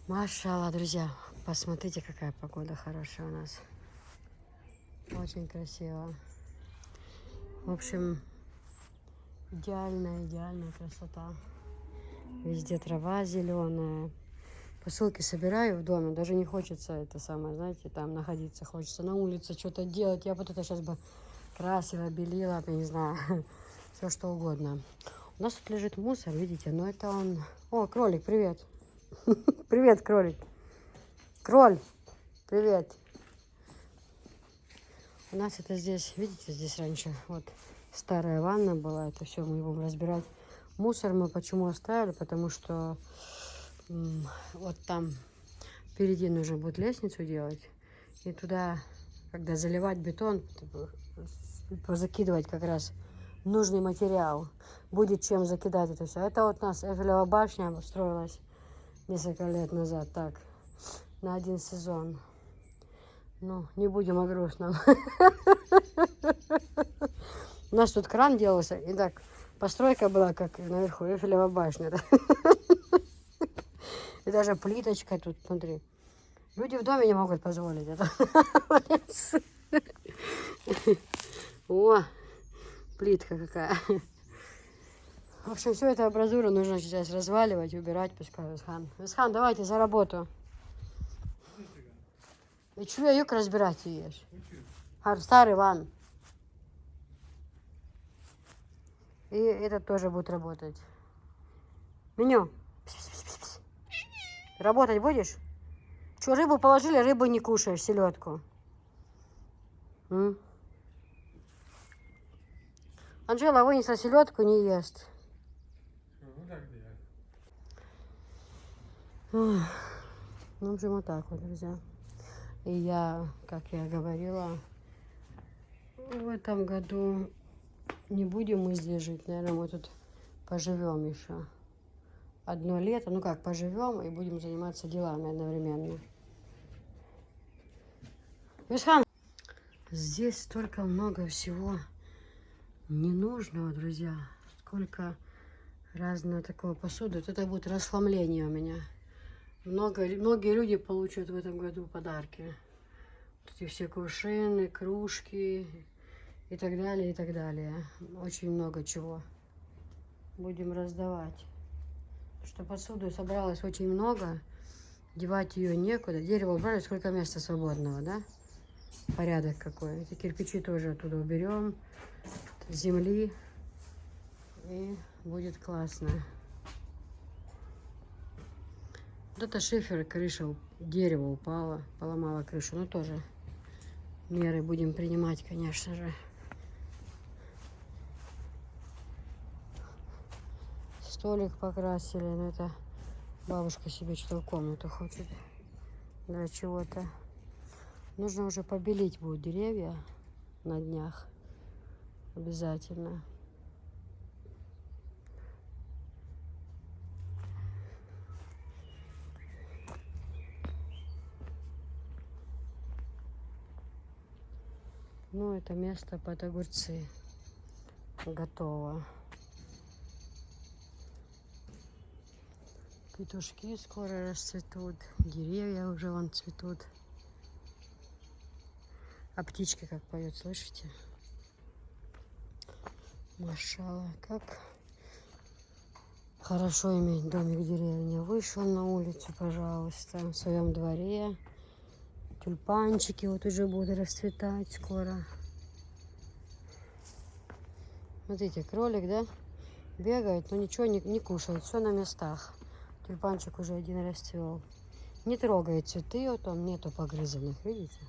Машалла, друзья, посмотрите, какая погода хорошая у нас. Очень красиво. В общем, идеальная красота. Везде трава зеленая. Посылки собираю в доме, даже не хочется это самое, знаете, там находиться. Хочется на улице что-то делать. Я вот это сейчас бы красила, белила, я не знаю, все что угодно. У нас тут лежит мусор, видите, но это он... О, кролик, привет. Привет, кролик. Кроль, привет. У нас это здесь, видите, здесь раньше вот старая ванна была. Это все мы будем разбирать. Мусор мы почему оставили? Потому что вот там впереди нужно будет лестницу делать. И туда, когда заливать бетон, закидывать как раз нужный материал. Будет чем закидать это все. Это вот у нас Эйфелева башня строилась несколько лет назад. Так, на один сезон. Ну, не будем о грустном. У нас тут кран делался, и так постройка была, как наверху, Эйфелева башня. И даже плиточка тут, смотри. Люди в доме не могут позволить это. О, плитка какая. В общем, всю эту абразуру нужно сейчас разваливать, убирать, пускай Висхан. Висхан, давайте за работу. И чего я юг разбирать ешь? Старый ван. И этот тоже будет работать. Меню. Пс-пс-пс-пс. Работать будешь? Что, рыбу положили, рыбу не кушаешь, селедку. Анжела вынесла селедку, не ест. В общем, вот так вот, друзья. И я, как я говорила, в этом году не будем мы здесь жить. Наверное, мы тут поживем еще одно лето. Ну как, поживем и будем заниматься делами одновременно. Висхан! Здесь столько много всего ненужного, друзья. Сколько разного такого посуды. Вот это будет расхламление у меня. Многие люди получат в этом году подарки. Вот эти все кувшины, кружки и так далее, и так далее. Очень много чего будем раздавать. Что посуду собралось очень много. Девать ее некуда. Дерево убрали, сколько места свободного, да? Порядок какой. Эти кирпичи тоже оттуда уберем. Земли. И будет классно. Вот это шифер, крыша, дерево упало, поломало крышу. Ну тоже меры будем принимать, конечно же. Столик покрасили, но это бабушка себе что-то в комнату хочет. Для чего-то. Нужно уже побелить будут деревья на днях. Обязательно. Ну, это место под огурцы. Готово. Петушки скоро расцветут. Деревья уже вон цветут. А птичка как поет, слышите? Машалла, как хорошо иметь домик в деревне. Вышел на улицу, пожалуйста, в своем дворе. Тюльпанчики вот уже будут расцветать скоро. Смотрите, кролик, да, бегает, но ничего не кушает, все на местах. Тюльпанчик уже один расцвел. Не трогает цветы, вот он, нету погрызанных, видите?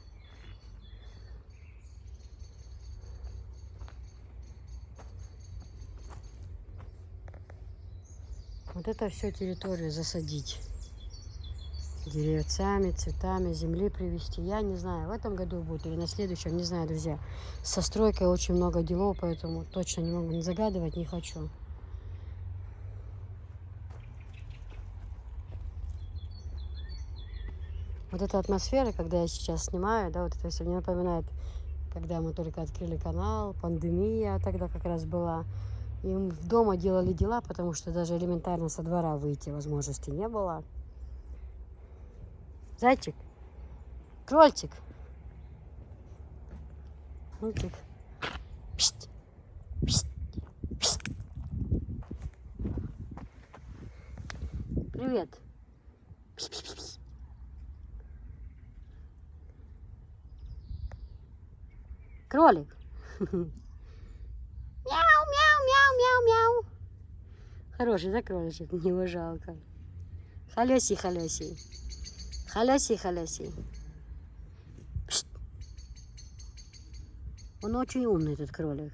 Вот это все территорию засадить. Деревцами, цветами, земли привезти. Я не знаю, в этом году будет или на следующем, не знаю, друзья. Со стройкой очень много делов, поэтому точно не могу загадывать, не хочу. Вот эта атмосфера, когда я сейчас снимаю, да, вот это все мне напоминает, когда мы только открыли канал, пандемия тогда как раз была. И мы дома делали дела, потому что даже элементарно со двора выйти возможности не было. Зайчик. Крольчик. Мультик. Пшт. Пшт. Пшт. Привет. Пшт, пшт, пшт. Кролик. Мяу, мяу, мяу, мяу, мяу. Хороший, да, кроличек? Его жалко. Халёсий, халёсий. Халёсий, халёсий. Пшт. Он очень умный, этот кролик.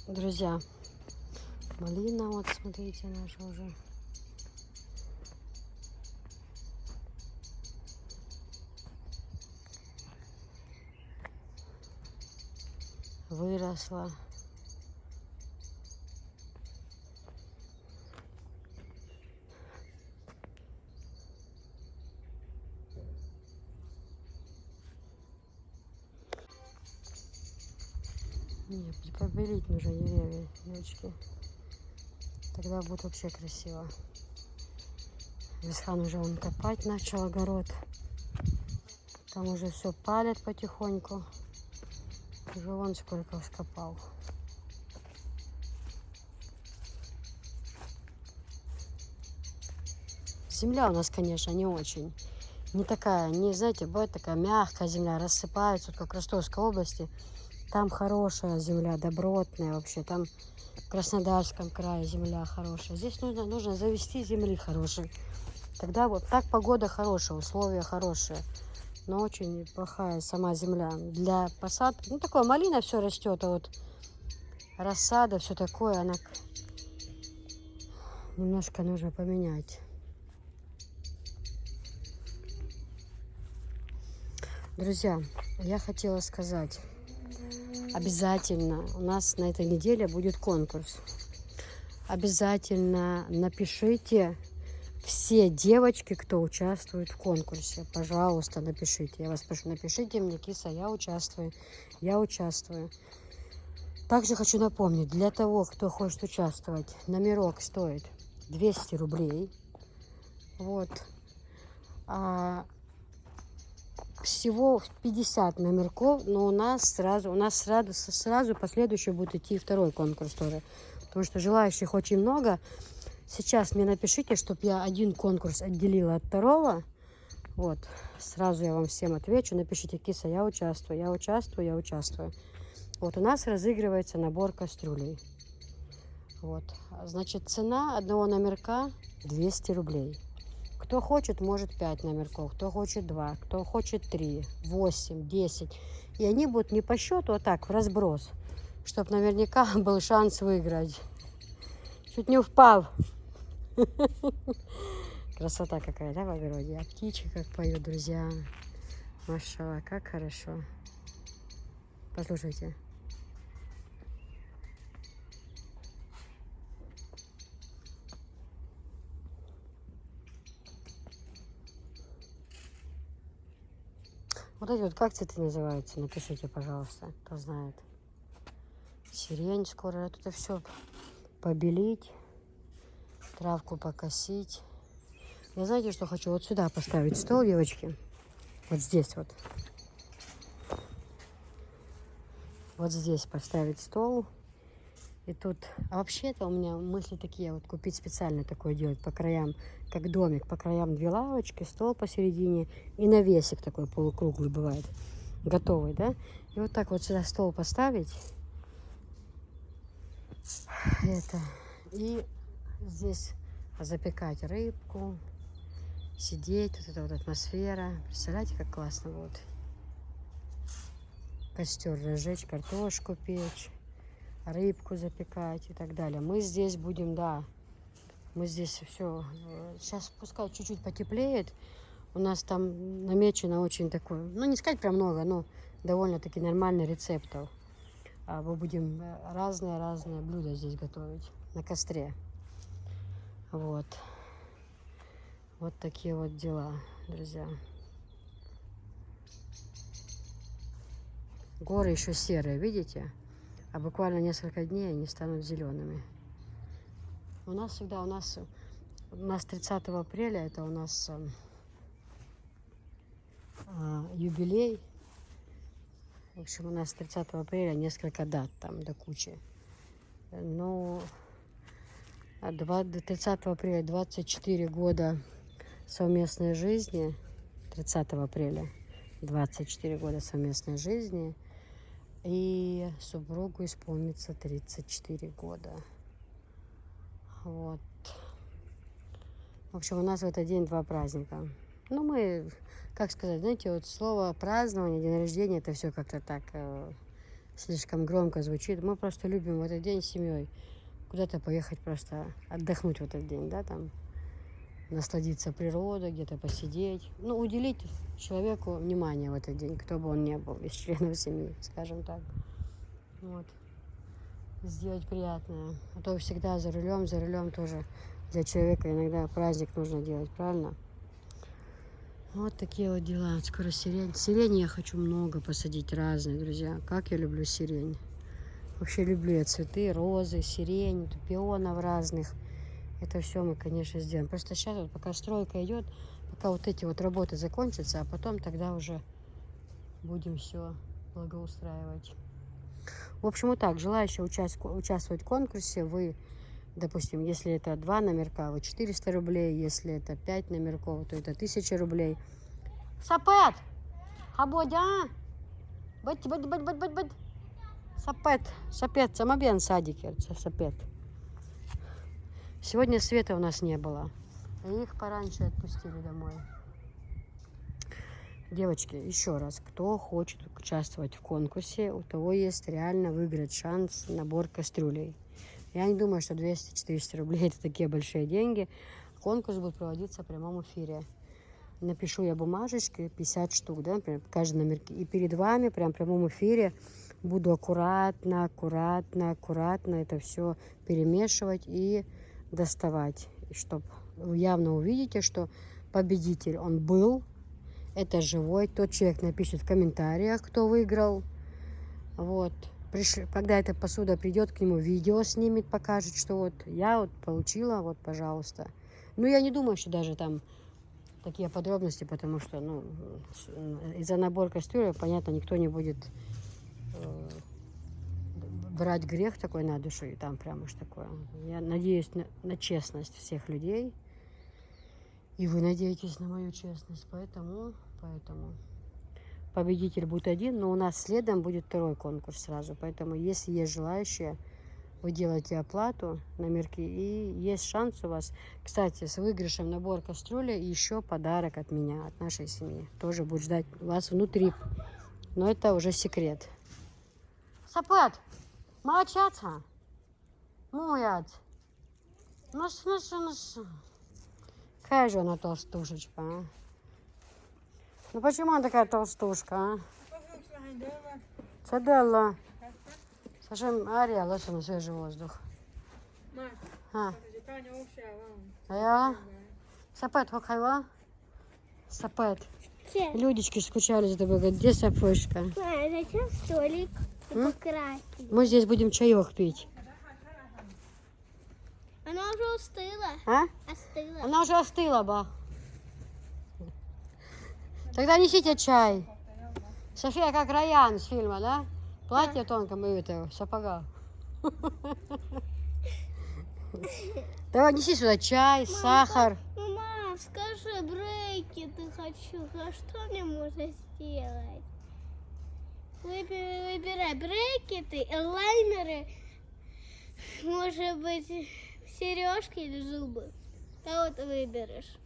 Друзья, малина, вот смотрите, наша уже выросла. Нет, побелить нужно деревья, девочки. Тогда будет вообще красиво. Висхан уже он копать начал огород. Там уже все палят потихоньку. Уже вон сколько вскопал. Земля у нас, конечно, не очень. Не такая, не, знаете, бывает такая мягкая земля, рассыпается, вот как в Ростовской области. Там хорошая земля, добротная вообще. Там в Краснодарском крае земля хорошая. Здесь нужно завести земли хорошей. Тогда вот так погода хорошая, условия хорошие. Но очень плохая сама земля. Для посадки, ну такое, малина все растет, а вот рассада, все такое, она немножко нужно поменять. Друзья, я хотела сказать, обязательно у нас на этой неделе будет конкурс. Обязательно напишите все девочки, кто участвует в конкурсе. Пожалуйста, напишите. Я вас прошу, напишите мне, Киса, я участвую. Я участвую. Также хочу напомнить, для того, кто хочет участвовать, номерок стоит 200 рублей. Вот. Всего 50 номерков, но у нас сразу последующий будет идти второй конкурс тоже. Потому что желающих очень много. Сейчас мне напишите, чтобы я один конкурс отделила от второго. Вот, сразу я вам всем отвечу. Напишите, Киса, я участвую, я участвую, я участвую. Вот, у нас разыгрывается набор кастрюлей. Вот, значит, цена одного номерка 200 рублей. Кто хочет, может 5 номерков, кто хочет 2, кто хочет 3, 8, 10. И они будут не по счету, а так, в разброс. Чтобы наверняка был шанс выиграть. Чуть не упал. Красота какая, да, в огороде? А птички как поют, друзья. Машалла, как хорошо. Послушайте. Вот эти вот как цветы называются? Напишите, пожалуйста, кто знает. Сирень скоро. Это все побелить, травку покосить. Я знаете, что хочу? Вот сюда поставить стол, девочки. Вот здесь вот. Вот здесь поставить стол. И тут, а вообще-то у меня мысли такие, вот купить специально такое делать по краям, как домик, по краям 2 лавочки, стол посередине и навесик такой полукруглый бывает, готовый, да? И вот так вот сюда стол поставить, это, и здесь запекать рыбку, сидеть, вот эта вот атмосфера, представляете, как классно будет. Костер разжечь, картошку печь, рыбку запекать и так далее. Мы здесь будем, да, мы здесь все. Сейчас пускай чуть-чуть потеплеет. У нас там намечено очень такое, ну не сказать прям много, но довольно-таки нормальный рецептов. Мы будем разные блюда здесь готовить на костре. Вот. Вот такие вот дела, друзья. Горы еще серые, видите? А буквально несколько дней они станут зелеными. У нас всегда, у нас 30 апреля, это у нас юбилей. В общем, у нас 30 апреля несколько дат там до кучи. Ну, 30 апреля 24 года совместной жизни. 30 апреля 24 года совместной жизни. И супругу исполнится 34 года. Вот. В общем, у нас в этот день 2 праздника. Ну, мы, как сказать, знаете, вот слово празднование, день рождения, это все как-то так слишком громко звучит. Мы просто любим в этот день с семьей куда-то поехать просто отдохнуть в этот день, да, там, насладиться природой, где-то посидеть. Ну, уделить человеку внимание в этот день, кто бы он ни был, из членов семьи, скажем так. Вот. Сделать приятное. А то всегда за рулем тоже для человека иногда праздник нужно делать, правильно? Вот такие вот дела. Скоро сирень. Сирени я хочу много посадить разные, друзья. Как я люблю сирень. Вообще люблю я цветы, розы, сирень, пионов разных. Это все мы, конечно, сделаем. Просто сейчас, вот, пока стройка идет, пока вот эти вот работы закончатся, а потом тогда уже будем все благоустраивать. В общем, вот так, желающие участвовать в конкурсе, вы, допустим, если это 2 номерка, вы 400 рублей, если это 5 номерков, то это 1000 рублей. Сапет! Хабодя! Бать! Сапет, самобен садики, сапет. Сегодня света у нас не было. И их пораньше отпустили домой. Девочки, еще раз, кто хочет участвовать в конкурсе, у того есть реально выиграть шанс набор кастрюлей. Я не думаю, что 200-400 рублей это такие большие деньги. Конкурс будет проводиться в прямом эфире. Напишу я бумажечки, 50 штук, да, например, каждый номер. И перед вами, прям в прямом эфире, буду аккуратно это все перемешивать и доставать. Чтобы вы явно увидите, что победитель, он был. Это живой. Тот человек напишет в комментариях, кто выиграл. Вот. Когда эта посуда придет к нему, видео снимет, покажет, что вот я вот получила, вот, пожалуйста. Ну, я не думаю, что даже там такие подробности, потому что, ну, из-за набора кастрюли, понятно, никто не будет брать грех такой на душу, и там прям уж такое. Я надеюсь на честность всех людей. И вы надеетесь на мою честность, поэтому победитель будет один, но у нас следом будет 2-й конкурс сразу. Поэтому, если есть желающие, вы делаете оплату, номерки, и есть шанс у вас. Кстати, с выигрышем набор кастрюли и еще подарок от меня, от нашей семьи. Тоже будет ждать вас внутри. Но это уже секрет. Сапет! Молодчаца! Молодец! Ну. Какая же она толстушечка, а? Ну почему она такая толстушка, а? Цаделла. Сашем Ария, лучше на свежий воздух. А я? Сапет, хокайва? Сапет. Людечки скучали за тобой, говорят, где сапожка? Зачем столик покрасить? Мы здесь будем чаек пить. Она уже остыла. А? Остыла. Она уже остыла, ба. Тогда несите чай. София как Райан с фильма, да? Платье тонком и это, в сапогах. Давай неси сюда чай, сахар. Мама, скажи, брекеты хочу. А что мне можно сделать? Выбирай брекеты, элайнеры, может быть, сережки или зубы. Кого ты выберешь?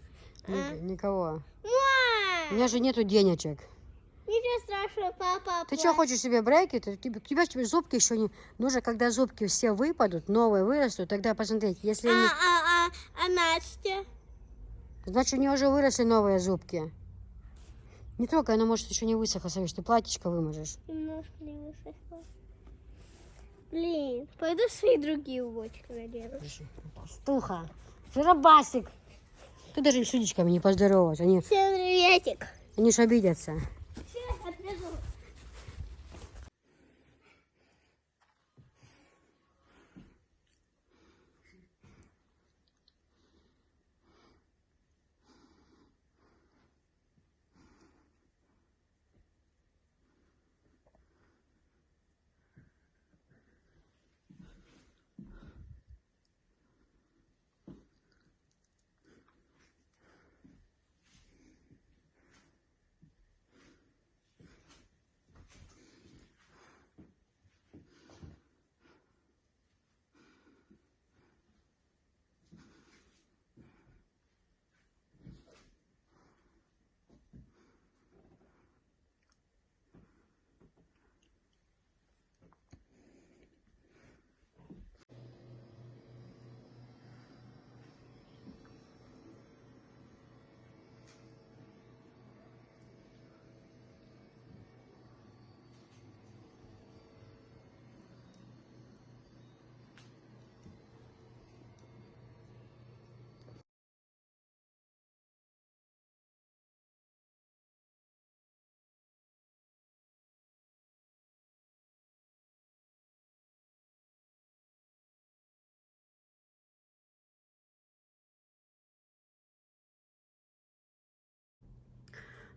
Никого. Мам! У меня же нету денежек. Ничего страшного, папа. Ты что, хочешь себе брекеты? У тебя зубки еще не... Нужно, когда зубки все выпадут, новые вырастут, тогда посмотреть. Если А Настя? Значит, у нее уже выросли новые зубки. Не трогай, она может еще не высохла, Савиш, ты платьишко выможешь. Немножко не высохла. Блин, пойду свои другие убочки надену. Стуха, жиробасик. Ты даже с людичками не поздоровалась. Они Всем приветик. ж обидятся. Сейчас отвяжу.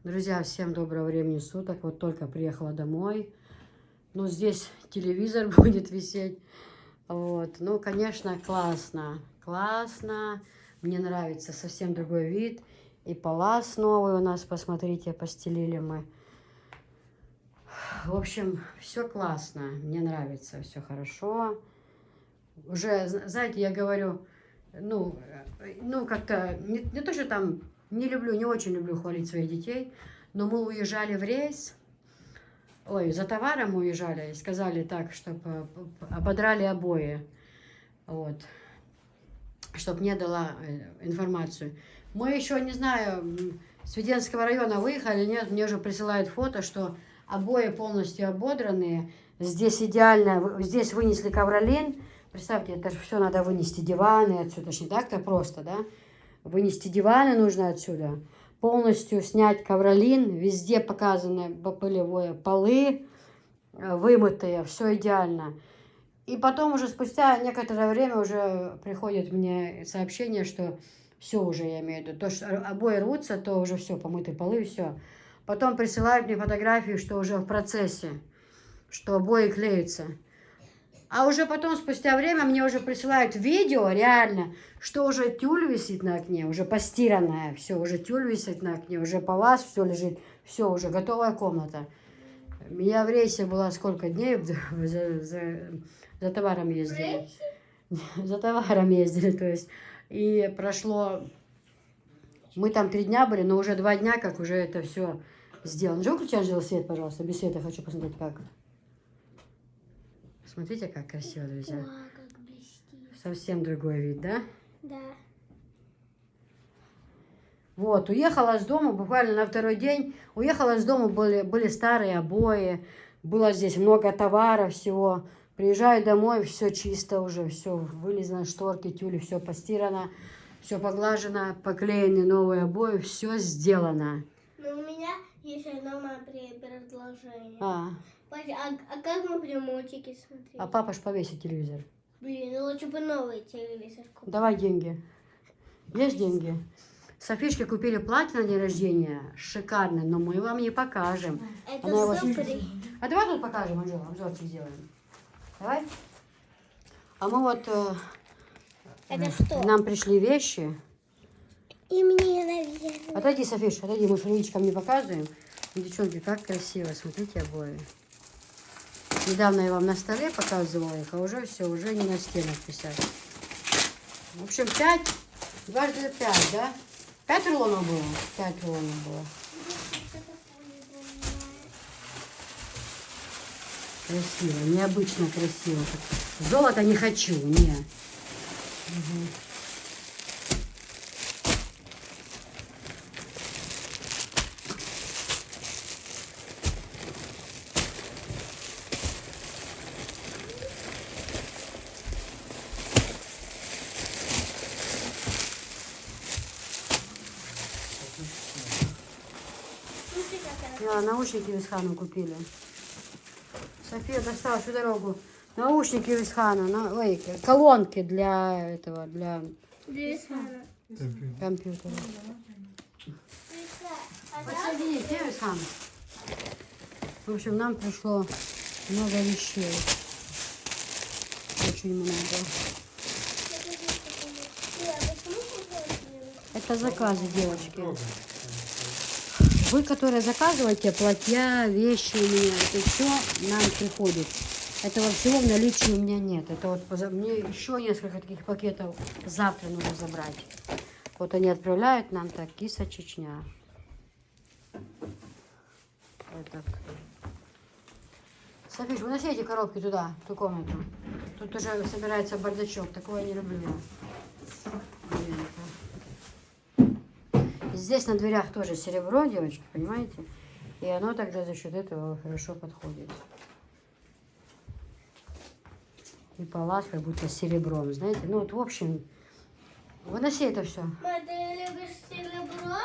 Друзья, всем доброго времени суток. Вот только приехала домой. Ну, здесь телевизор будет висеть. Вот. Ну, конечно, классно. Классно. Мне нравится совсем другой вид. И палас новый у нас, посмотрите, постелили мы. В общем, все классно. Мне нравится, все хорошо. Уже, знаете, я говорю, ну как-то, не то, что там, не очень люблю хвалить своих детей, но мы уезжали в рейс, за товаром уезжали, и сказали так, чтобы ободрали обои, вот, чтобы не дала информацию. Мы еще, не знаю, с Веденского района выехали, нет, мне уже присылают фото, что обои полностью ободранные, здесь идеально, здесь вынесли ковролин. Представьте, это же все надо вынести, диваны отсюда, ж не так-то просто, да? Вынести диваны нужно отсюда, полностью снять ковролин, везде показаны пылевые полы, вымытые, все идеально. И потом уже спустя некоторое время уже приходит мне сообщение, что все уже, я имею в виду, то, что обои рвутся, то уже все, помытые полы, все. Потом присылают мне фотографию, что уже в процессе, что обои клеятся. А уже потом, спустя время, мне уже присылают видео, реально, что уже тюль висит на окне, уже постиранная, все, уже тюль висит на окне, уже палас, все лежит, все, уже готовая комната. Я в рейсе была сколько дней, за товаром ездили. За товаром ездили, то есть, и прошло, мы там 3 дня были, но уже 2 дня, как уже это все сделано. Же выключай, Анжела, свет, пожалуйста, без света хочу посмотреть, как. Смотрите, как красиво, друзья. Вау, как блестит. Совсем другой вид, да? Да. Вот, уехала с дома буквально на 2-й день. Уехала с дома, были старые обои, было здесь много товара всего. Приезжаю домой, все чисто уже, все вылезано, шторки, тюли, все постирано, все поглажено, поклеены новые обои, все сделано. Но у меня есть одно предложение. А как мы будем мультики смотреть? а папа ж повесит телевизор. Блин, ну лучше бы новый телевизор купить. Давай деньги. Есть деньги? Софишке купили платье на день рождения, шикарное, но мы вам не покажем. Это Она его супер. А давай тут покажем, Анжела, обзорчик сделаем. Давай. А мы вот, Это что? нам пришли вещи. И мне, наверное. Отойди, Софиш, отойди, мы френичкам не показываем. Девчонки, как красиво, смотрите обои. Недавно я вам на столе показывала их, а уже все, уже не на стенах висят. В общем, 5, 2 × 5, да? 5 рулонов было? 5 рулонов было. Красиво, необычно красиво. Золото не хочу, не. Угу. Да, наушники Висхану купили. София достала всю дорогу. Наушники Висхану, ой, колонки для этого, для компьютера. Подсоединить, где Висхан? В общем, нам пришло много вещей. Очень много. Это заказы, девочки. Вы, которые заказываете, платья, вещи у меня, это все нам приходит. Этого всего в наличии у меня нет. Это вот мне еще несколько таких пакетов завтра нужно забрать. Вот они отправляют нам так, киса Чечня. Этот. Софиш, выноси эти коробки туда, в ту комнату. Тут уже собирается бардачок, такого я не люблю я. Здесь на дверях тоже серебро, девочки, понимаете? И оно тогда за счет этого хорошо подходит. И палас как будто серебром, знаете? Ну вот, в общем, выноси это все. Мама, ты любишь серебро?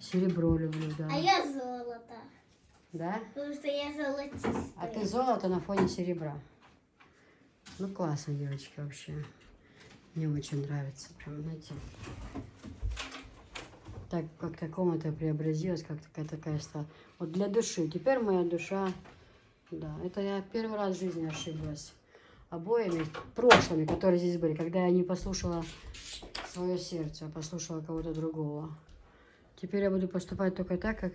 Серебро люблю, да. А я золото. Да? Потому что я золотистая. А ты золото на фоне серебра. Ну, классно, девочки, вообще. Мне очень нравится, прям, знаете. Так, как-то комната преобразилась, как такая стала. Вот для души. Теперь моя душа, да, это я первый раз в жизни ошиблась. Обоями прошлыми, которые здесь были, когда я не послушала свое сердце, а послушала кого-то другого. Теперь я буду поступать только так, как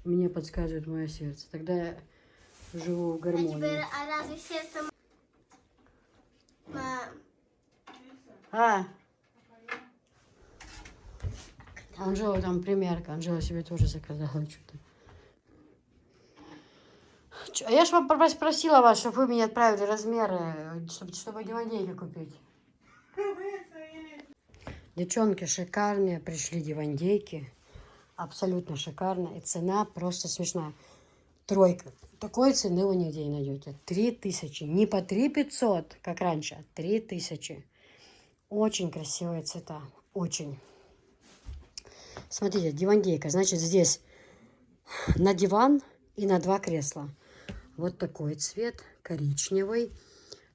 мне подсказывает мое сердце. Тогда я живу в гармонии. А теперь, разве сердце... А! Анжела там примерка. Анжела себе тоже заказала что-то. А я же вам спросила вас, чтобы вы мне отправили размеры, чтобы дивандейки купить. Девчонки, шикарные пришли дивандейки. Абсолютно шикарно. И цена просто смешная. Тройка. Такой цены вы нигде не найдете. 3000. Не по 3500, как раньше, а 3000. Очень красивые цвета. Очень. Смотрите, дивандейка. Значит, здесь на диван и на 2 кресла. Вот такой цвет. Коричневый.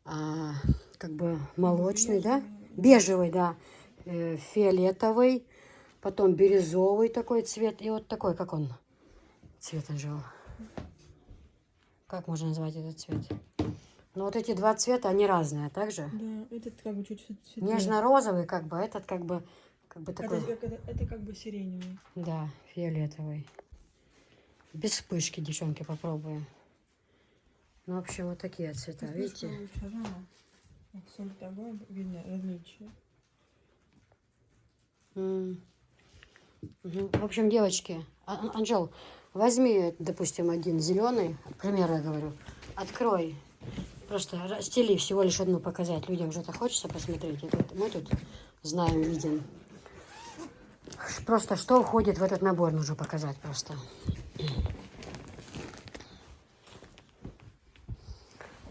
Как бы молочный, да? Бежевый, да. Фиолетовый. Потом бирюзовый такой цвет. И вот такой, как он? Цвет Анжела. Как можно назвать этот цвет? Ну, вот эти 2 цвета, они разные, также? Да, этот как бы чуть-чуть светлее. Нежно-розовый, как бы, а этот как бы такой... Это как бы сиреневый. Да, фиолетовый. Без вспышки, девчонки, попробуем. Ну, в общем, вот такие цвета, видите? Лучше, да. Соль огонь, видно различия. В общем, девочки, Анжел, возьми, допустим, один зеленый, к примеру, я говорю, открой, просто расстели всего лишь одну показать. Людям что-то хочется посмотреть. Мы тут знаем, видим. Просто что входит в этот набор, нужно показать просто.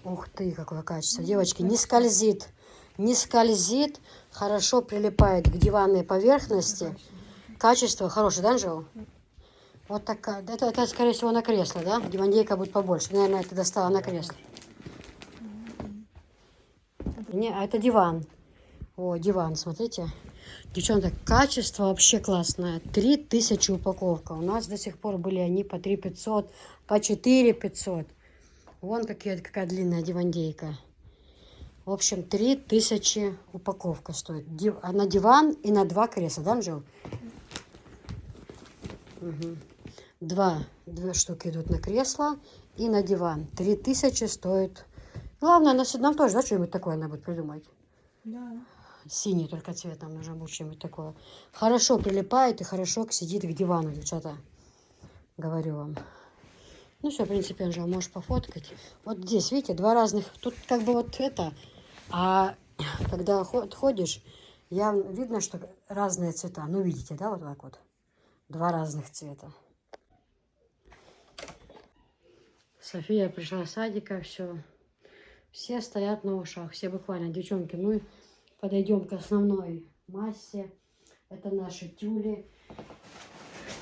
Ух ты, какое качество. Девочки, не скользит. Не скользит, хорошо прилипает к диванной поверхности. Качество хорошее, да, Анжела? Вот такая. Это, скорее всего, на кресло, да? Дивандейка будет побольше. Наверное, это достала на кресло. Не, а это диван. О, диван, смотрите. Девчонки, качество вообще классное. 3000 упаковка. У нас до сих пор были они по 3500, по 4500. Вон какая длинная дивандейка. В общем, 3000 упаковка стоит. На диван и на 2 кресла, да, Анжел? Угу. Две штуки идут на кресло и на диван. 3000 стоит. Главное, нам тоже, да, что-нибудь такое надо будет придумать. Да. Синий только цвет нам нужно будет что-нибудь такое. Хорошо прилипает и хорошо сидит к дивану, девчата. Говорю вам. Ну все, в принципе, Анжел, можешь пофоткать. Вот здесь, видите, 2 разных. Тут как бы вот это. А когда ходишь, видно, что разные цвета. Ну, видите, да, вот так вот. 2 разных цвета. София пришла с садика, все. Все стоят на ушах, все буквально, девчонки. Ну, подойдем к основной массе. Это наши тюли.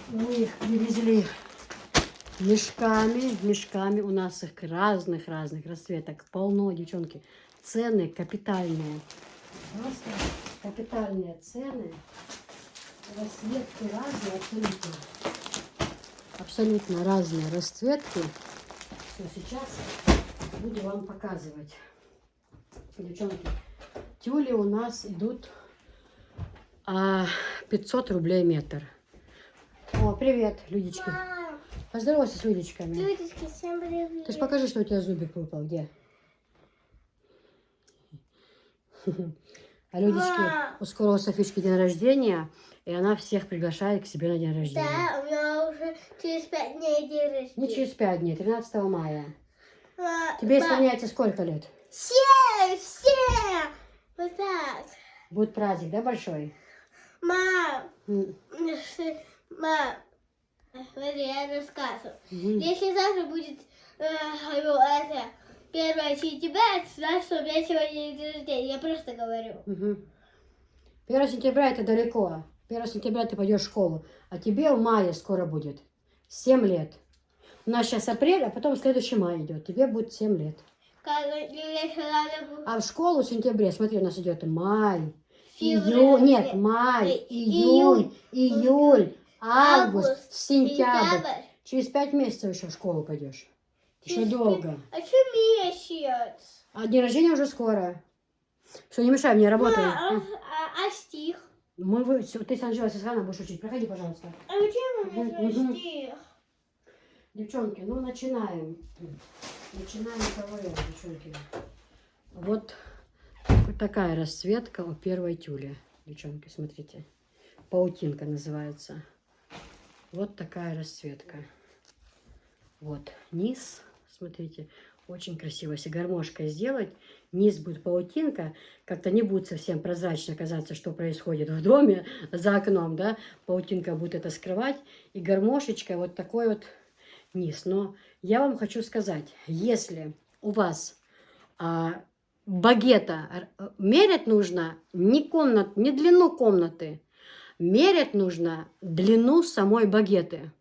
Мы их привезли Мешками. У нас их разных расцветок. Полно, девчонки. Цены капитальные. Просто капитальные цены. Расцветки разные абсолютно. Абсолютно разные расцветки. Все, сейчас буду вам показывать. Девчонки, тюли у нас идут 500 рублей метр. О, привет, Людечка. Мам, Поздоровайся с Людечками. Людочки, всем привет. Ты ж покажи, что у тебя зубик выпал. Где? А Людечки, Мам. скоро у Софички день рождения, и она всех приглашает к себе на день рождения. Да, у меня уже через 5 дней день рождения. Не через 5 дней, 13 мая. Мам, Тебе мам, исполняется сколько лет? 7! Вот так. Будет праздник, да, большой? Мам, М, мам, смотри, я рассказываю. мгм. Если завтра будет это 1 сентября, значит, что у меня сегодня день рождения. Я просто говорю. Мгм. 1 сентября это далеко. 1 сентября ты пойдешь в школу. А тебе в мае скоро будет 7 лет. У нас сейчас апрель, а потом следующий май идет. Тебе будет 7 лет. Если надо будет А в школу в сентябре, смотри, у нас идет май, Февраль, июнь, нет, май, июнь, июль, август, сентябрь. Через 5 месяцев еще в школу пойдешь. Еще Через долго. А что месяц? А день рождения уже скоро. Все, не мешай мне, работай. А стих? Ты с Анжелой Сосхана будешь учить. Проходи, пожалуйста. А где у меня Мгм. стих? Девчонки, ну начинаем. Начинаем КВН, девчонки. Вот такая расцветка у первой тюли. Девчонки, смотрите. Паутинка называется. Вот такая расцветка. Вот низ, смотрите, очень красиво. Если гармошкой сделать, низ будет паутинка, как-то не будет совсем прозрачно казаться, что происходит в доме за окном, да. Паутинка будет это скрывать. И гармошечка вот такой вот низ. Но я вам хочу сказать, если у вас багета мерять нужно не длину комнаты, мерять нужно длину самой багеты.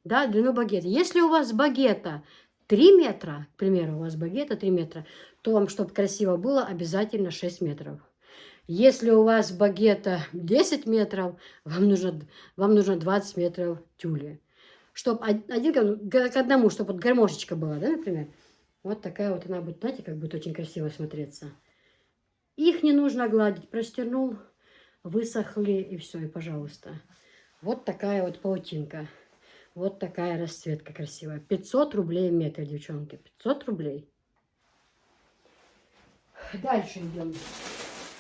Да, длину багета. Если у вас багета 3 метра, к примеру, у вас багета 3 метра, то вам, чтобы красиво было, обязательно 6 метров. Если у вас багета 10 метров, вам нужно 20 метров тюли. Чтобы один к одному, чтобы вот гармошечка была, да, например. Вот такая вот она будет, знаете, как будет очень красиво смотреться. Их не нужно гладить. Простернул, высохли и все, и пожалуйста. Вот такая вот паутинка. Вот такая расцветка красивая. 500 рублей метр, девчонки. 500 рублей. Дальше идем.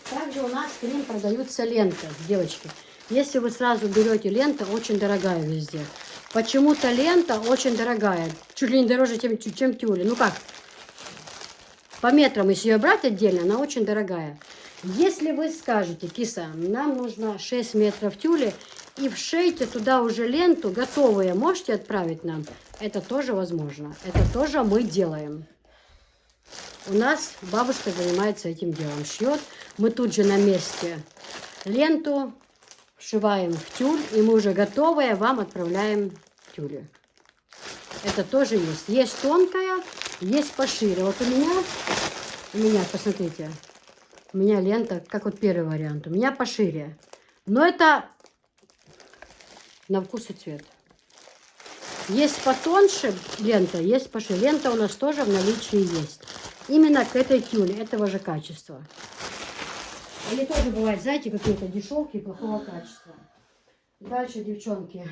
Также у нас к ним продаются ленты, девочки. Если вы сразу берете ленту, очень дорогая везде. Почему-то лента очень дорогая. Чуть ли не дороже, чем тюли. Ну как? По метрам, если ее брать отдельно, она очень дорогая. Если вы скажете, киса, нам нужно 6 метров тюли, и вшейте туда уже ленту, готовые, можете отправить нам? Это тоже возможно. Это тоже мы делаем. У нас бабушка занимается этим делом. Шьет. Мы тут же на месте ленту вшиваем в тюль, и мы уже готовые вам отправляем тюли. Это тоже есть. Есть тонкая, есть пошире. Вот у меня, посмотрите, у меня лента, как вот первый вариант, у меня пошире. Но это на вкус и цвет. Есть потоньше лента, есть пошире. Лента у нас тоже в наличии есть. Именно к этой тюле, этого же качества. Они тоже бывают, знаете, какие-то дешевки плохого качества. Дальше, девчонки,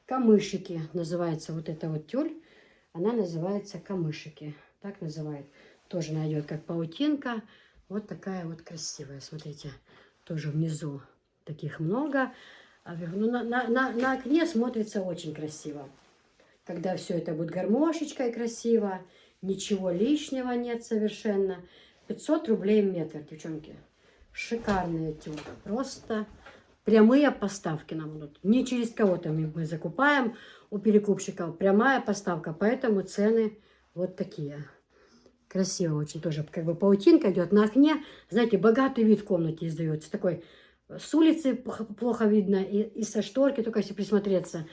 камышики называется вот эта вот тюль. Она называется камышики. Так называют. Тоже найдет как паутинка. Вот такая вот красивая. Смотрите, тоже внизу таких много. А ну, на окне смотрится очень красиво. Когда все это будет гармошечкой красиво. Ничего лишнего нет совершенно. 500 рублей в метр, девчонки. Шикарные тюли. Просто прямые поставки нам будут. Не через кого-то мы закупаем у перекупщиков. Прямая поставка. Поэтому цены вот такие. Красиво очень тоже. Как бы паутинка идет на окне. Знаете, богатый вид в комнате издается. Такой с улицы плохо видно. И со шторки, только если присмотреться.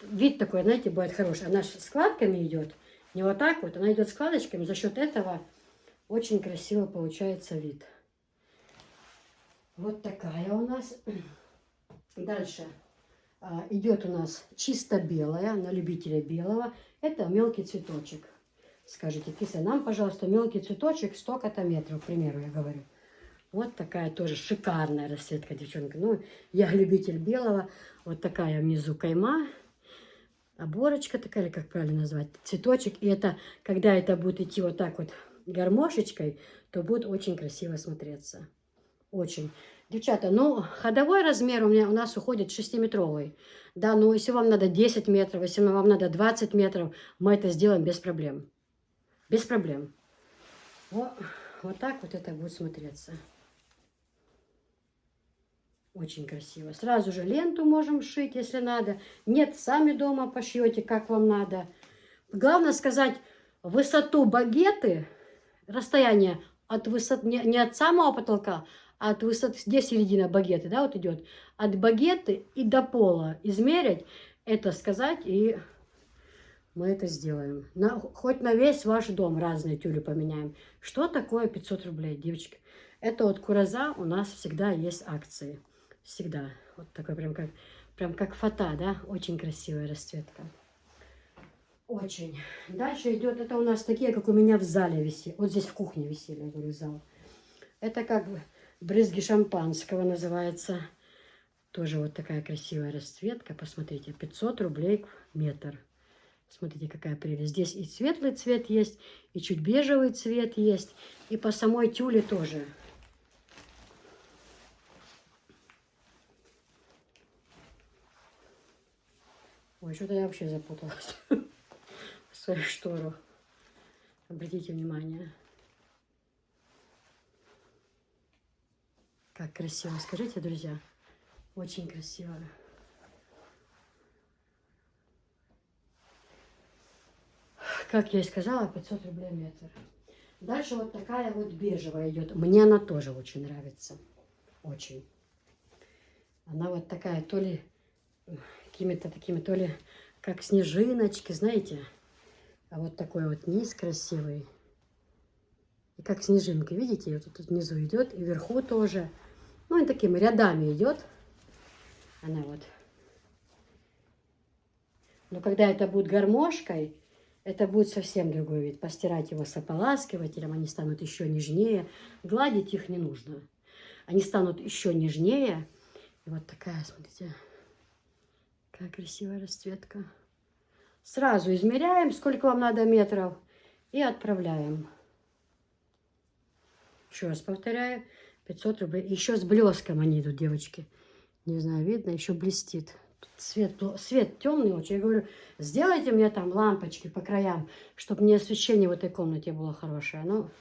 вид такой, знаете, будет хороший. Она с складками идет, не вот так вот, она идет складочками. За счет этого очень красиво получается вид. Вот такая у нас. Дальше идет у нас чисто белая, на любителя белого. Это мелкий цветочек. Скажите, Киса, нам, пожалуйста, мелкий цветочек столько-то метров, к примеру, я говорю. Вот такая тоже шикарная расцветка, девчонка. Ну, я любитель белого. Вот такая внизу кайма. Оборочка такая, или как правильно назвать, цветочек. И это, когда это будет идти вот так вот гармошечкой, то будет очень красиво смотреться. Очень. Девчата, ну, ходовой размер у нас уходит 6-метровый. Да, но если вам надо 10 метров, если вам надо 20 метров, мы это сделаем без проблем. Без проблем. Вот так вот это будет смотреться. Очень красиво. Сразу же ленту можем шить, если надо. Нет, сами дома пошьете, как вам надо. Главное сказать высоту багеты, расстояние от высоты, не от самого потолка, а от высоты, здесь середина багеты, да, вот идет. От багеты и до пола измерить, это сказать, и мы это сделаем. Хоть на весь ваш дом разные тюли поменяем. Что такое 500 рублей, девочки? Это вот кураза у нас всегда есть акции. Всегда. Вот такой прям как фата, да? Очень красивая расцветка. Очень. Дальше идет, это у нас такие, как у меня в зале висели. Вот здесь в кухне висели, я говорю, зал. Это как брызги шампанского называется. Тоже вот такая красивая расцветка. Посмотрите, 500 рублей метр. Смотрите, какая прелесть. Здесь и светлый цвет есть, и чуть бежевый цвет есть. И по самой тюле тоже. Ой, что-то я вообще запуталась в своих шторах. Обратите внимание. Как красиво. Скажите, друзья. Очень красиво. Как я и сказала, 500 рублей метр. Дальше вот такая вот бежевая идет. Мне она тоже очень нравится. Очень. Она вот такая, то ли какими-то такими, то ли как снежиночки, знаете. А вот такой вот низ красивый. И как снежинка, видите, вот тут внизу идет, и вверху тоже. Ну и такими рядами идет. Она вот. Но когда это будет гармошкой, это будет совсем другой вид. Постирать его с ополаскивателем, они станут еще нежнее. Гладить их не нужно. Они станут еще нежнее. И вот такая, смотрите, какая красивая расцветка. Сразу измеряем, сколько вам надо метров, и отправляем. Еще раз повторяю, 500 рублей. Еще с блеском они идут, девочки. Не знаю, видно, еще блестит. Свет темный очень. Я говорю, сделайте мне там лампочки по краям, чтобы мне освещение в этой комнате было хорошее. Но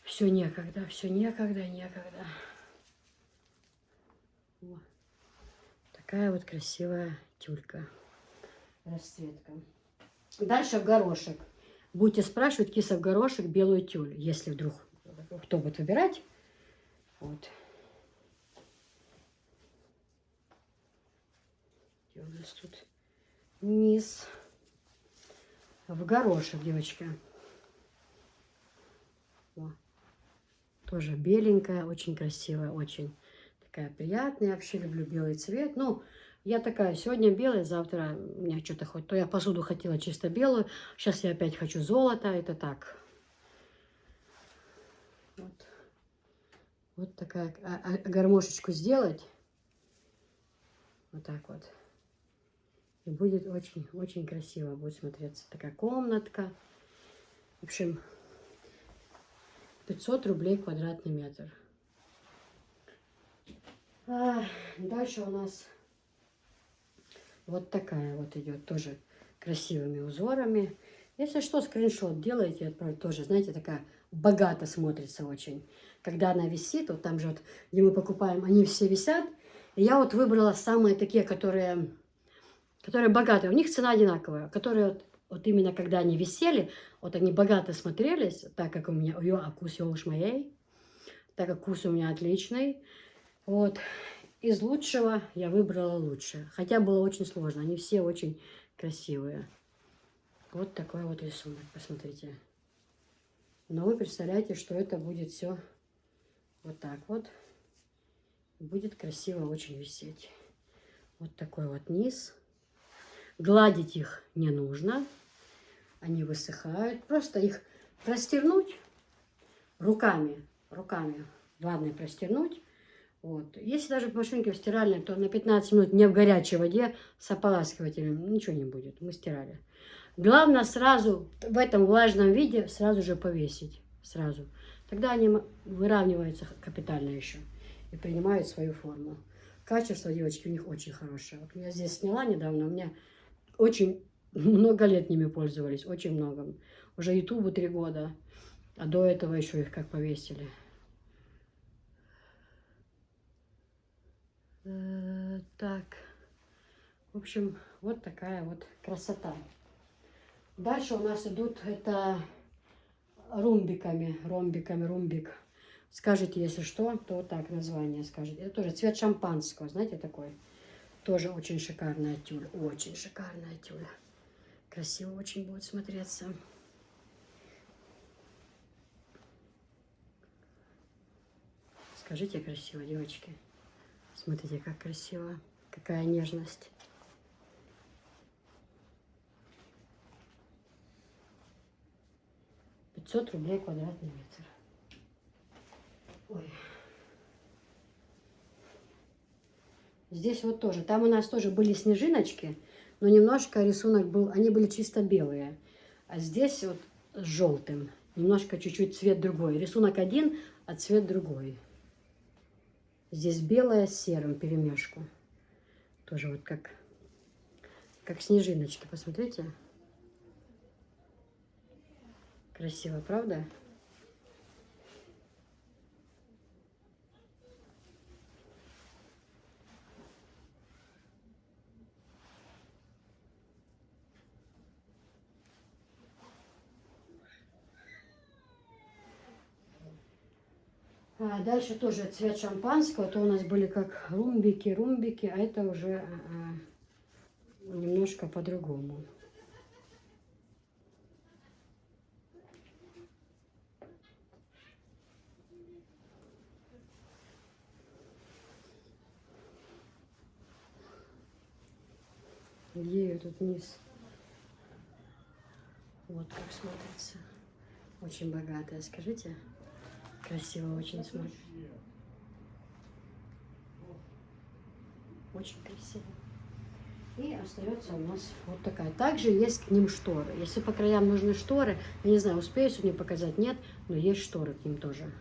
все некогда, некогда. Вот. Такая вот красивая тюлька. Расцветка. Дальше в горошек. Будете спрашивать, Киса, в горошек белую тюль, если вдруг кто будет выбирать. Вот. Где у нас тут низ? В горошек, девочка. О. Тоже беленькая, очень красивая, очень такая приятная. Я вообще люблю белый цвет. Ну, я такая, сегодня белый, завтра у меня что-то хоть. То я посуду хотела чисто белую, сейчас я опять хочу золото. Это так. Вот. Вот такая. Гармошечку сделать. Вот так вот. И будет очень красиво будет смотреться. Такая комнатка. В общем, 500 рублей квадратный метр. Дальше у нас вот такая вот идет тоже красивыми узорами. Если что, скриншот делайте, отправьте тоже. Знаете, такая богато смотрится очень. Когда она висит, вот там же вот, где мы покупаем, они все висят. И я вот выбрала самые такие, которые богатые. У них цена одинаковая. Которые вот именно когда они висели, вот они богато смотрелись, так как у меня, вкус уж моей, так как вкус у меня отличный. Вот. из лучшего я выбрала лучшее. Хотя было очень сложно. Они все очень красивые. Вот такой вот рисунок, посмотрите. Но вы представляете, что это будет все вот так вот. Будет красиво очень висеть. Вот такой вот низ. Гладить их не нужно. Они высыхают. Просто их простернуть руками. Руками в ванной простернуть. Вот. Если даже в машинке в стиральной, то на 15 минут не в горячей воде с ополаскивателем ничего не будет. Мы стирали. Главное сразу в этом влажном виде сразу же повесить. Сразу. Тогда они выравниваются капитально еще. И принимают свою форму. Качество, девочки, у них очень хорошее. Вот я здесь сняла недавно, у меня очень много лет ними пользовались, очень много. Уже Ютубу 3 года, а до этого еще их как повесили. Так, в общем, вот такая вот красота. Дальше у нас идут это ромбиками, ромбик. Скажите, если что, то так название скажите. Это тоже цвет шампанского, знаете, такой. Тоже очень шикарная тюль, очень шикарная тюль. Красиво очень будет смотреться. Скажите, красиво, девочки. Смотрите, как красиво, какая нежность. ₹500 квадратный метр. Ой. Здесь вот тоже. Там у нас тоже были снежиночки, но немножко рисунок был, они были чисто белые. А здесь вот с желтым. Немножко чуть-чуть цвет другой. Рисунок один, а цвет другой. Здесь белое с серым перемешку. Тоже вот как снежиночки, посмотрите. Красиво, правда? А дальше тоже цвет шампанского. То у нас были как румбики, а это уже немножко по-другому. Где ее тут низ? Вот как смотрится. Очень богатая, скажите. Красиво очень смотрится. Очень красиво. И остается у нас вот такая. Также есть к ним шторы. Если по краям нужны шторы, я не знаю, успею сегодня показать, нет, но есть шторы к ним тоже.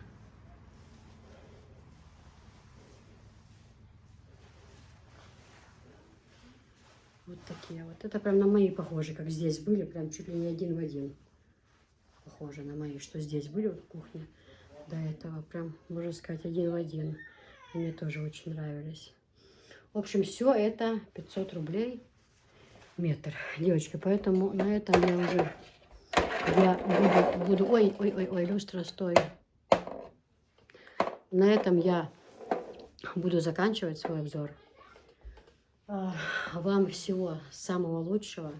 Вот такие вот. Это прям на мои похожи, как здесь были, прям чуть ли не один в один. Похоже на мои, что здесь были в кухне до этого. Прям, можно сказать, один в один. И мне тоже очень нравились. В общем, все это ₹500 метр, девочки. Поэтому на этом я уже буду... Ой, люстра, стой. На этом я буду заканчивать свой обзор. Вам всего самого лучшего.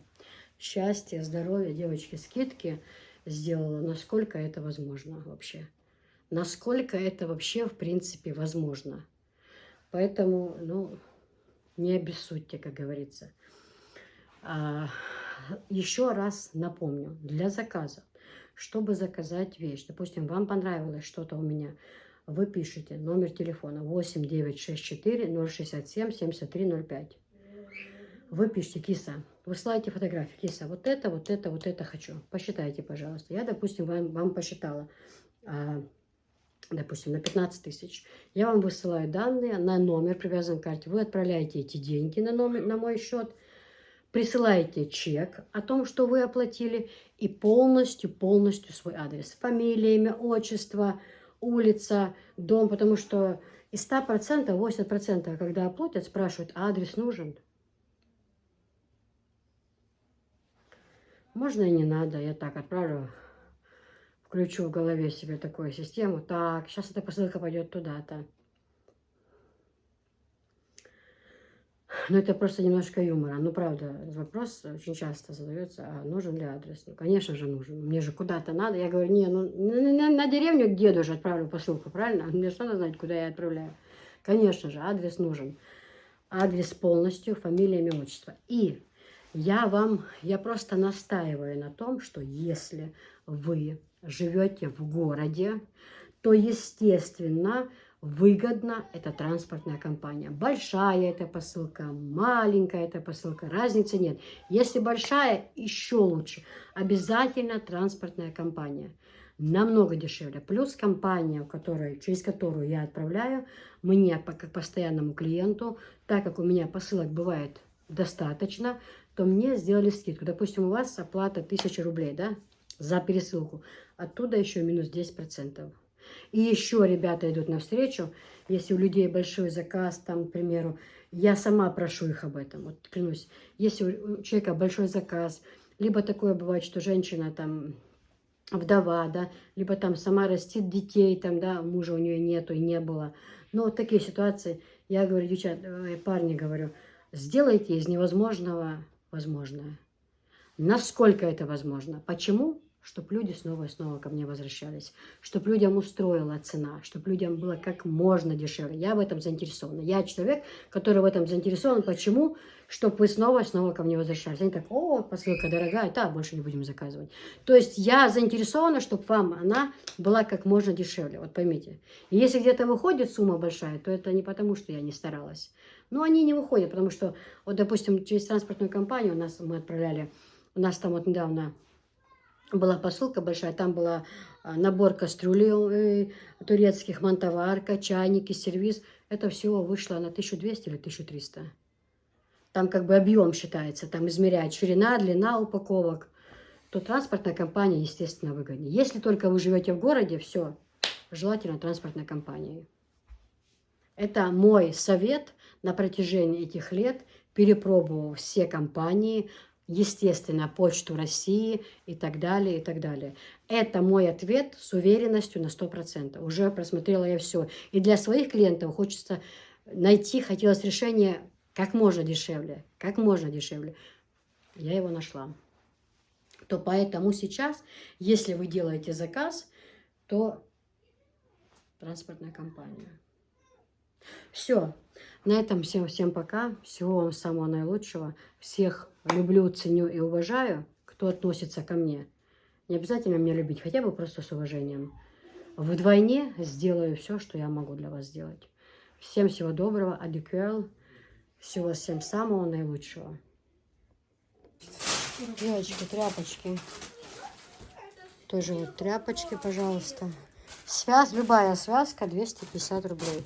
Счастья, здоровья, девочки. Скидки сделала, насколько это возможно вообще. Насколько это вообще, в принципе, возможно. Поэтому, ну, не обессудьте, как говорится. Еще раз напомню, для заказа, чтобы заказать вещь, допустим, вам понравилось что-то у меня, вы пишите номер телефона 8-964-067-7305. Вы пишите: Киса, высылайте фотографии. Киса, вот это хочу. Посчитайте, пожалуйста. Я, допустим, вам посчитала, допустим, на 15 тысяч. Я вам высылаю данные на номер, привязан к карте. Вы отправляете эти деньги на мой счет, присылаете чек о том, что вы оплатили, и полностью свой адрес. Фамилия, имя, отчество, улица, дом. Потому что из 100%, 80%, когда оплатят, спрашивают: адрес нужен? Можно и не надо, я так отправлю, включу в голове себе такую систему. Так, сейчас эта посылка пойдет туда-то. Ну, это просто немножко юмора. Ну, правда, вопрос очень часто задается, а нужен ли адрес? Ну, конечно же, нужен. Мне же куда-то надо. Я говорю, не, ну, на деревню к деду же отправлю посылку, правильно? Мне же надо знать, куда я отправляю. Конечно же, адрес нужен. Адрес полностью, фамилия, имя, отчество. И я просто настаиваю на том, что если вы живете в городе, то, естественно, выгодна эта транспортная компания. Большая эта посылка, маленькая эта посылка, разницы нет. Если большая, еще лучше. Обязательно транспортная компания. Намного дешевле. Плюс компания, через которую я отправляю, мне, как постоянному клиенту, так как у меня посылок бывает достаточно, то мне сделали скидку. Допустим, у вас оплата 1000 рублей, да, за пересылку. Оттуда еще минус 10%. И еще ребята идут навстречу. Если у людей большой заказ, там, к примеру, я сама прошу их об этом. Вот клянусь, если у человека большой заказ, либо такое бывает, что женщина там вдова, да, либо там сама растит детей, там, да, мужа у нее нету и не было. Но вот такие ситуации, я говорю, девчата, парни, говорю, сделайте из невозможного возможное. Насколько это возможно? Почему? Чтобы люди снова и снова ко мне возвращались, чтобы людям устроила цена, чтобы людям было как можно дешевле. Я в этом заинтересована. Я человек, который в этом заинтересован. Почему? Чтобы вы снова и снова ко мне возвращались. Они так, о, посылка дорогая, да, больше не будем заказывать. То есть я заинтересована, чтобы вам она была как можно дешевле. Вот поймите. И если где-то выходит сумма большая, то это не потому, что я не старалась. Но они не выходят, потому что, вот, допустим, через транспортную компанию мы отправляли, у нас там вот недавно была посылка большая, там была набор кастрюлей турецких, мантоварка, чайники, сервиз. Это всего вышло на 1200 или 1300. Там как бы объем считается, там измеряет ширина, длина упаковок. То транспортная компания, естественно, выгоднее. Если только вы живете в городе, все, желательно транспортной компанией. Это мой совет на протяжении этих лет, перепробовав все компании, естественно, Почту России и так далее, и так далее. Это мой ответ с уверенностью на 100%. Уже просмотрела я все. И для своих клиентов хочется хотелось решение как можно дешевле. Как можно дешевле. Я его нашла. То поэтому сейчас, если вы делаете заказ, то транспортная компания. Все. На этом всем пока. Всего вам самого наилучшего. Всех люблю, ценю и уважаю, кто относится ко мне. Не обязательно меня любить, хотя бы просто с уважением. Вдвойне сделаю все, что я могу для вас сделать. Всем всего доброго. Адикюэл. Всего всем самого наилучшего. Девочки, тряпочки. Тоже вот тряпочки, пожалуйста. Любая связка 250 рублей.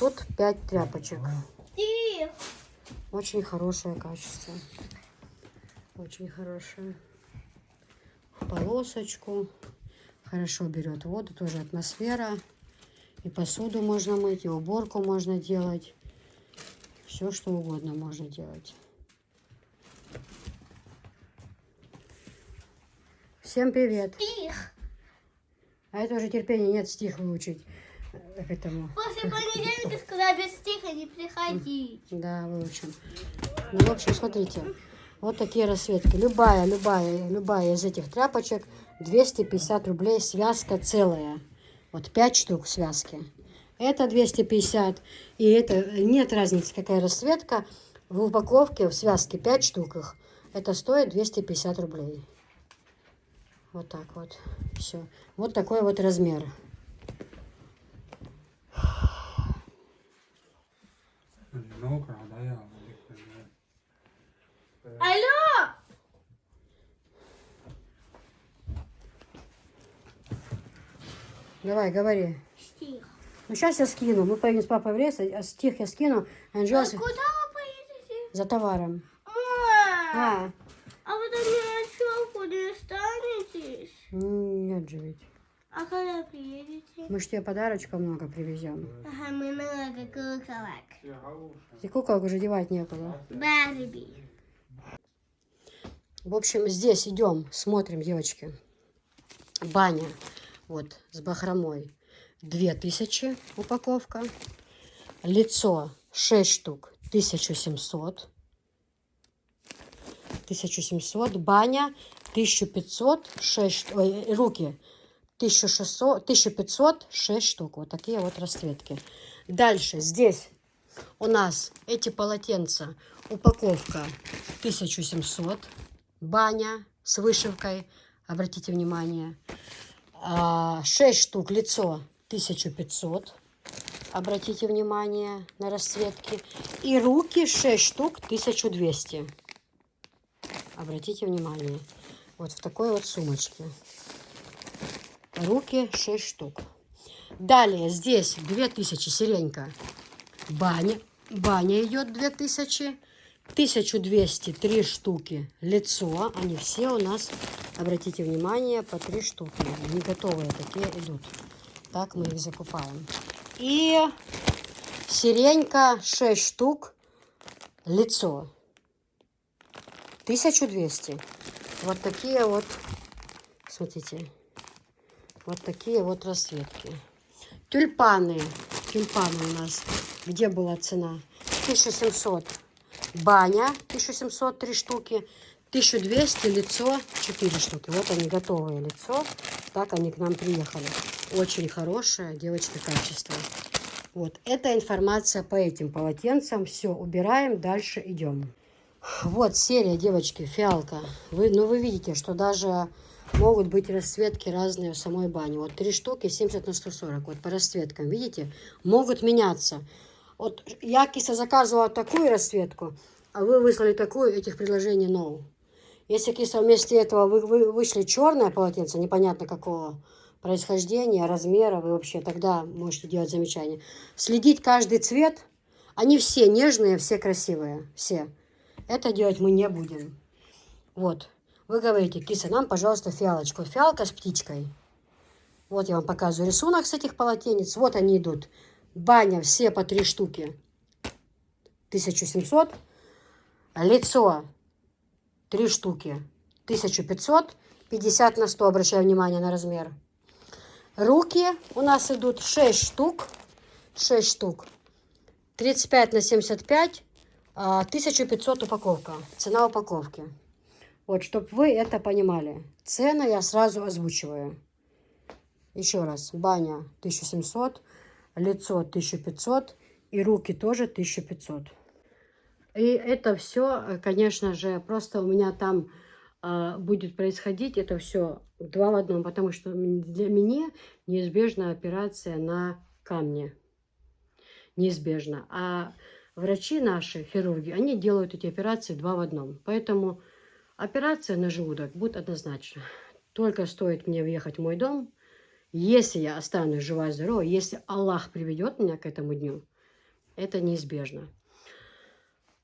Тут 5 тряпочек. Очень хорошее качество. Очень хорошее. В полосочку. Хорошо берет воду. Тоже атмосфера. И посуду можно мыть, и уборку можно делать. Все, что угодно можно делать. Всем привет. Стих. А это уже терпения нет стих выучить. К этому. После понедельника сказала без стиха не приходить. Да, выучим. Ну, в общем, смотрите. Вот такие расцветки. Любая из этих тряпочек 250 рублей связка целая. Вот 5 штук связки. Это 250. И это нет разницы, какая расцветка. В упаковке, в связке 5 штук их. Это стоит 250 рублей. Вот так вот. Все. Вот такой вот размер. Алло! Давай, говори. Стих. Ну, сейчас я скину. Мы поедем с папой в рейс, а стих я скину. Анжела... А куда вы поедете? За товаром. Мам! А вы там на ночевку не останетесь? Нет же ведь. А когда приедете? Мы ж тебе подарочка много привезем. Ага, мы много куколок. И куколок уже девать некуда. Барби. В общем, здесь идем, смотрим, девочки. Баня. Вот, с бахромой. 2000 упаковка. Лицо 6 штук. 1700. 1700. Баня 1500. 6, ой, руки 1600, 1500, 6 штук. Вот такие вот расцветки. Дальше здесь у нас эти полотенца. Упаковка 1700. Баня с вышивкой. Обратите внимание. 6 штук лицо 1500. Обратите внимание на расцветки. И руки 6 штук 1200. Обратите внимание. Вот в такой вот сумочке. Руки 6 штук. Далее здесь 2000 сиренька. Баня идет 2000. 1200 3 штуки лицо. Они все у нас, обратите внимание, по 3 штуки. Не готовые такие идут. Так мы их закупаем. И сиренька 6 штук лицо. 1200. Вот такие вот, смотрите, вот такие вот расцветки. Тюльпаны у нас, где была цена? 1700. Баня 1700, 3 штуки. 1200 лицо, 4 штуки. Вот они, готовые лицо. Так они к нам приехали. Очень хорошее, девочки, качество. Вот, это информация по этим полотенцам. Все, убираем, дальше идем. Вот серия, девочки, фиалка. Вы видите, что даже могут быть расцветки разные в самой бане. Вот 3 штуки, 70 на 140. Вот по расцветкам, видите, могут меняться. Вот я, киса, заказывала такую расцветку, а вы выслали такую, этих предложений no. Если, киса, вместе этого вы вышли черное полотенце, непонятно какого происхождения, размера, вы вообще тогда можете делать замечания. Следить каждый цвет. Они все нежные, все красивые, все. Это делать мы не будем. Вот. Вы говорите, киса, нам, пожалуйста, фиалочку. Фиалка с птичкой. Вот я вам показываю рисунок с этих полотенец. Вот они идут. Баня, все по 3 штуки. 1700. Лицо 3 штуки. 1500. 50 на 100. Обращаю внимание на размер. Руки у нас идут 6 штук. 6 штук. 35 на 75. 1500 упаковка. Цена упаковки. Вот, чтобы вы это понимали. Цены я сразу озвучиваю. Еще раз. Баня 1700. Лицо 1500. И руки тоже 1500. И это все, конечно же, просто у меня там будет происходить это все 2 в 1. Потому что для меня неизбежна операция на камне. Неизбежно. А врачи наши, хирурги, они делают эти операции 2 в 1. Поэтому операция на желудок будет однозначно. Только стоит мне въехать в мой дом, если я останусь жива и здорова, если Аллах приведет меня к этому дню, это неизбежно.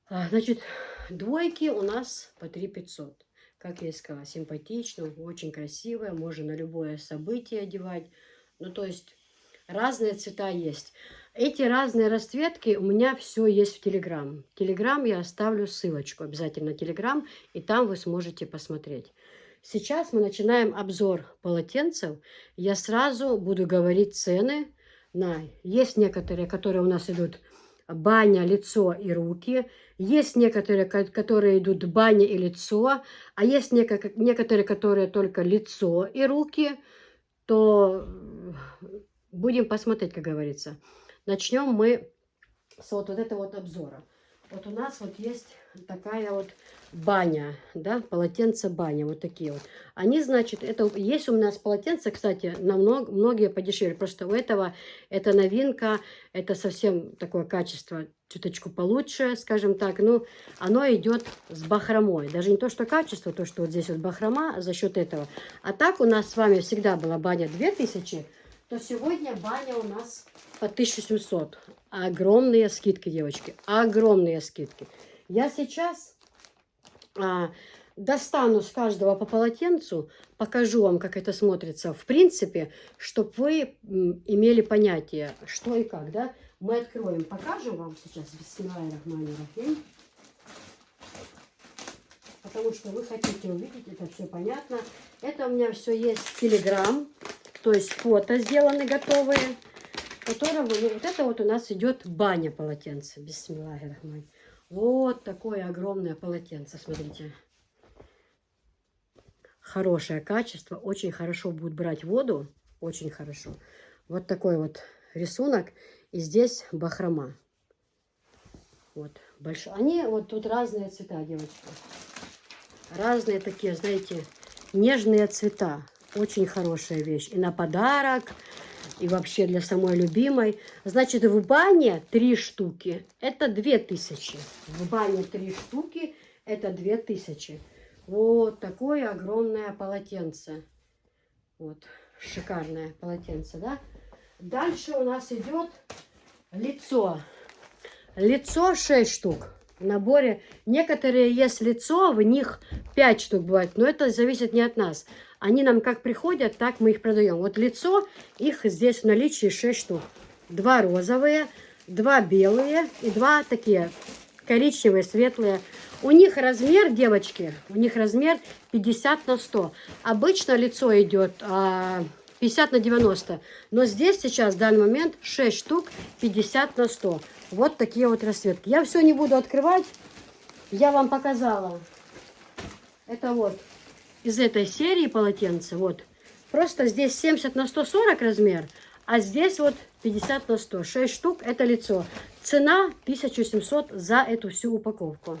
Значит, двойки у нас по 3500. Как я и сказала, симпатично, очень красивая, можно на любое событие одевать. Ну, то есть разные цвета есть. Эти разные расцветки у меня все есть в Телеграм. В Телеграм я оставлю ссылочку, обязательно Телеграм, и там вы сможете посмотреть. Сейчас мы начинаем обзор полотенцев. Я сразу буду говорить цены. Есть некоторые, которые у нас идут баня, лицо и руки. Есть некоторые, которые идут баня и лицо. А есть некоторые, которые только лицо и руки. То будем посмотреть, как говорится. Начнем мы с вот этого вот обзора. Вот у нас вот есть такая вот баня, да, полотенце баня, вот такие вот. Они, значит, это есть у нас полотенце, кстати, намного, многие подешевле. Просто у этого это новинка, это совсем такое качество чуточку получше, скажем так. Ну, оно идет с бахромой. Даже не то, что качество, то, что вот здесь вот бахрома за счет этого. А так у нас с вами всегда была баня 2000, то сегодня баня у нас по 1700. Огромные скидки, девочки, огромные скидки. Я сейчас достану с каждого по полотенцу, покажу вам, как это смотрится в принципе, чтобы вы имели понятие, что и как, да. Мы откроем, покажем вам сейчас, бисмиллахир-рахманир-рахим, потому что вы хотите увидеть, это все понятно. Это у меня все есть в Телеграм, то есть фото сделаны готовые. которого, ну, вот это вот у нас идет баня полотенце. Бисмиллахир-рахман. Вот такое огромное полотенце, смотрите. Хорошее качество, очень хорошо будет брать воду, очень хорошо. Вот такой вот рисунок, и здесь бахрома. Вот, большой. Они вот тут разные цвета, девочки. Разные такие, знаете, нежные цвета. Очень хорошая вещь. И на подарок, и вообще для самой любимой. Значит, в бане 3 штуки, это 2000. В бане 3 штуки, это 2000. Вот такое огромное полотенце. Вот, шикарное полотенце, да? Дальше у нас идет лицо. Лицо 6 штук в наборе. Некоторые есть лицо, в них 5 штук бывает, но это зависит не от нас. Они нам как приходят, так мы их продаем. Вот лицо, их здесь в наличии 6 штук. 2 розовые, 2 белые и 2 такие коричневые, светлые. У них размер, девочки, у них размер 50 на 100. Обычно лицо идет 50 на 90. Но здесь сейчас, в данный момент, 6 штук 50 на 100. Вот такие вот расцветки. Я все не буду открывать. Я вам показала. Это вот из этой серии полотенца. Вот. Просто здесь 70 на 140 размер. А здесь вот 50 на 100. 6 штук это лицо. Цена 1700 за эту всю упаковку.